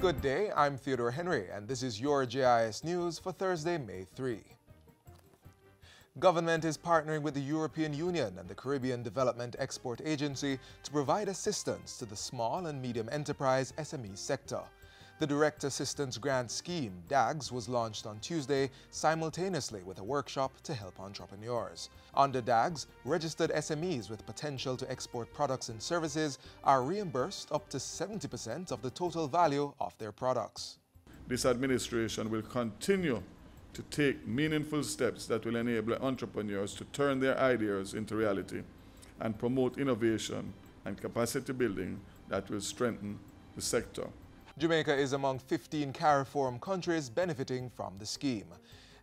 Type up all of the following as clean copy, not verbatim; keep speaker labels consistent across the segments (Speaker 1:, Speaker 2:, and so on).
Speaker 1: Good day, I'm Theodore Henry, and this is your JIS News for Thursday, May 3. Government is partnering with the European Union and the Caribbean Development Export Agency to provide assistance to the small and medium enterprise SME sector. The Direct Assistance Grant Scheme, DAGS, was launched on Tuesday simultaneously with a workshop to help entrepreneurs. Under DAGS, registered SMEs with potential to export products and services are reimbursed up to 70% of the total value of their products.
Speaker 2: This administration will continue to take meaningful steps that will enable entrepreneurs to turn their ideas into reality and promote innovation and capacity building that will strengthen the sector.
Speaker 1: Jamaica is among 15 CARIFORUM countries benefiting from the scheme.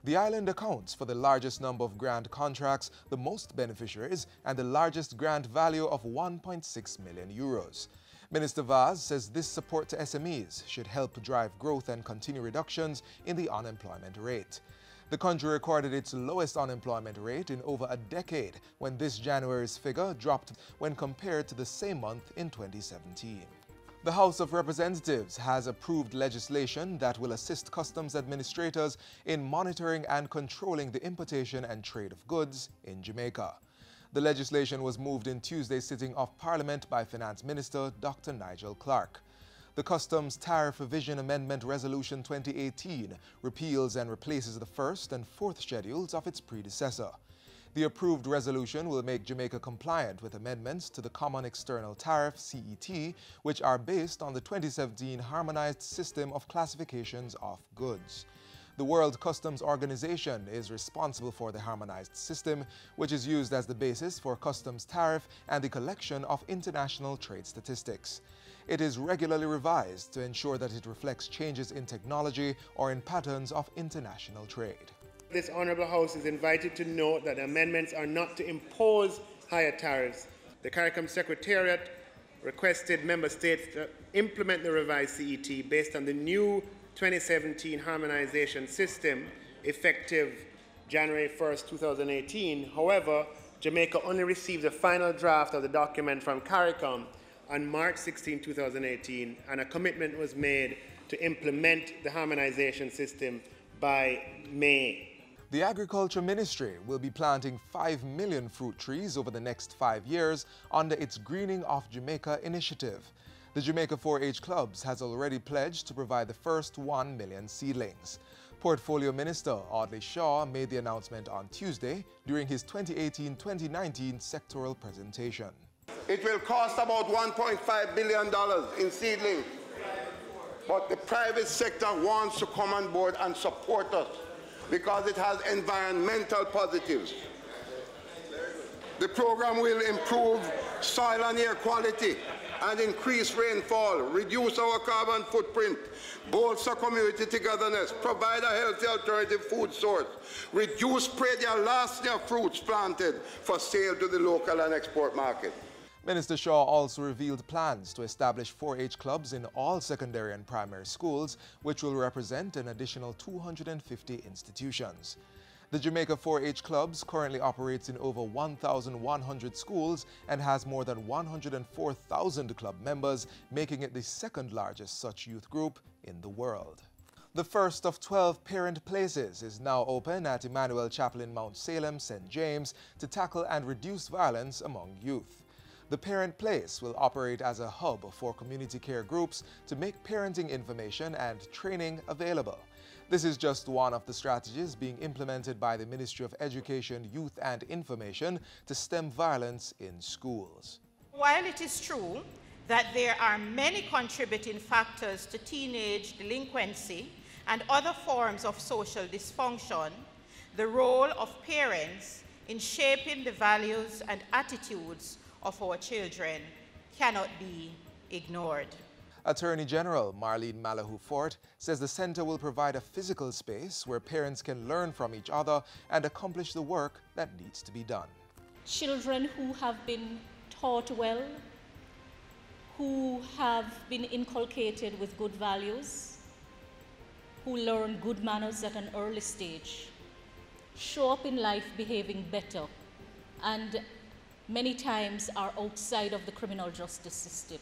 Speaker 1: The island accounts for the largest number of grant contracts, the most beneficiaries, and the largest grant value of €1.6 million. Minister Vaz says this support to SMEs should help drive growth and continue reductions in the unemployment rate. The country recorded its lowest unemployment rate in over a decade when this January's figure dropped when compared to the same month in 2017. The House of Representatives has approved legislation that will assist customs administrators in monitoring and controlling the importation and trade of goods in Jamaica. The legislation was moved in Tuesday's sitting of Parliament by Finance Minister Dr. Nigel Clark. The Customs Tariff Revision Amendment Resolution 2018 repeals and replaces the first and fourth schedules of its predecessor. The approved resolution will make Jamaica compliant with amendments to the Common External Tariff (CET), which are based on the 2017 Harmonized System of Classifications of Goods. The World Customs Organization is responsible for the harmonized system, which is used as the basis for customs tariff and the collection of international trade statistics. It is regularly revised to ensure that it reflects changes in technology or in patterns of international trade.
Speaker 3: This Honourable House is invited to note that the amendments are not to impose higher tariffs. The CARICOM Secretariat requested Member States to implement the revised CET based on the new 2017 harmonization system effective January 1st, 2018. However, Jamaica only received a final draft of the document from CARICOM on March 16, 2018, and a commitment was made to implement the harmonization system by May.
Speaker 1: The Agriculture Ministry will be planting 5 million fruit trees over the next 5 years under its Greening of Jamaica initiative. The Jamaica 4-H Clubs has already pledged to provide the first 1 million seedlings. Portfolio Minister Audley Shaw made the announcement on Tuesday during his 2018-2019 sectoral presentation.
Speaker 4: It will cost about $1.5 billion in seedlings, but the private sector wants to come on board and support us because it has environmental positives. The program will improve soil and air quality and increase rainfall, reduce our carbon footprint, bolster community togetherness, provide a healthy alternative food source, reduce predia lasting fruits planted for sale to the local and export market.
Speaker 1: Minister Shaw also revealed plans to establish 4-H clubs in all secondary and primary schools, which will represent an additional 250 institutions. The Jamaica 4-H clubs currently operates in over 1,100 schools and has more than 104,000 club members, making it the second largest such youth group in the world. The first of 12 parent places is now open at Emmanuel Chapel in Mount Salem, St. James, to tackle and reduce violence among youth. The parent place will operate as a hub for community care groups to make parenting information and training available. This is just one of the strategies being implemented by the Ministry of Education, Youth and Information to stem violence in schools.
Speaker 5: While it is true that there are many contributing factors to teenage delinquency and other forms of social dysfunction, the role of parents in shaping the values and attitudes of our children cannot be ignored.
Speaker 1: Attorney General Marlene Malahou-Fort says the center will provide a physical space where parents can learn from each other and accomplish the work that needs to be done.
Speaker 6: Children who have been taught well, who have been inculcated with good values, who learn good manners at an early stage, show up in life behaving better, and many times are outside of the criminal justice system.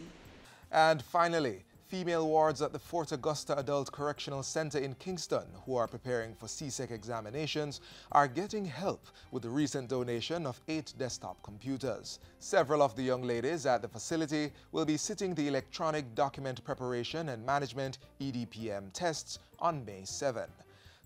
Speaker 1: And finally, female wards at the Fort Augusta Adult Correctional Center in Kingston, who are preparing for CSEC examinations, are getting help with the recent donation of 8 desktop computers. Several of the young ladies at the facility will be sitting the Electronic Document Preparation and Management (EDPM) tests on May 7.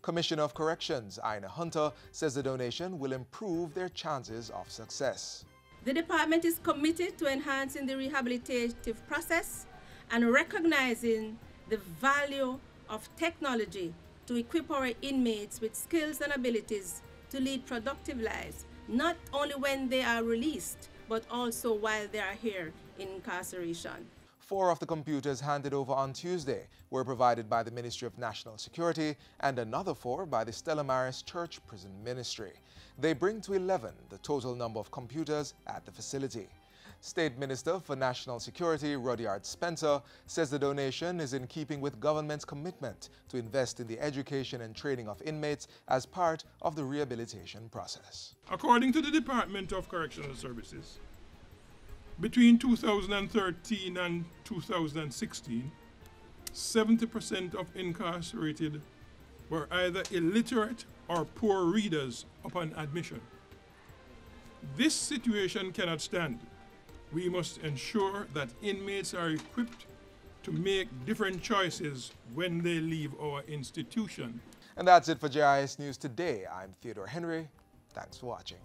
Speaker 1: Commissioner of Corrections Ina Hunter says the donation will improve their chances of success.
Speaker 7: The department is committed to enhancing the rehabilitative process and recognizing the value of technology to equip our inmates with skills and abilities to lead productive lives, not only when they are released, but also while they are here in incarceration.
Speaker 1: 4 of the computers handed over on Tuesday were provided by the Ministry of National Security and another 4 by the Stella Maris Church Prison Ministry. They bring to 11 the total number of computers at the facility. State Minister for National Security Rudyard Spencer says the donation is in keeping with government's commitment to invest in the education and training of inmates as part of the rehabilitation process.
Speaker 8: According to the Department of Correctional Services, between 2013 and 2016, 70% of incarcerated were either illiterate or poor readers upon admission. This situation cannot stand. We must ensure that inmates are equipped to make different choices when they leave our institution.
Speaker 1: And that's it for JIS News today. I'm Theodore Henry. Thanks for watching.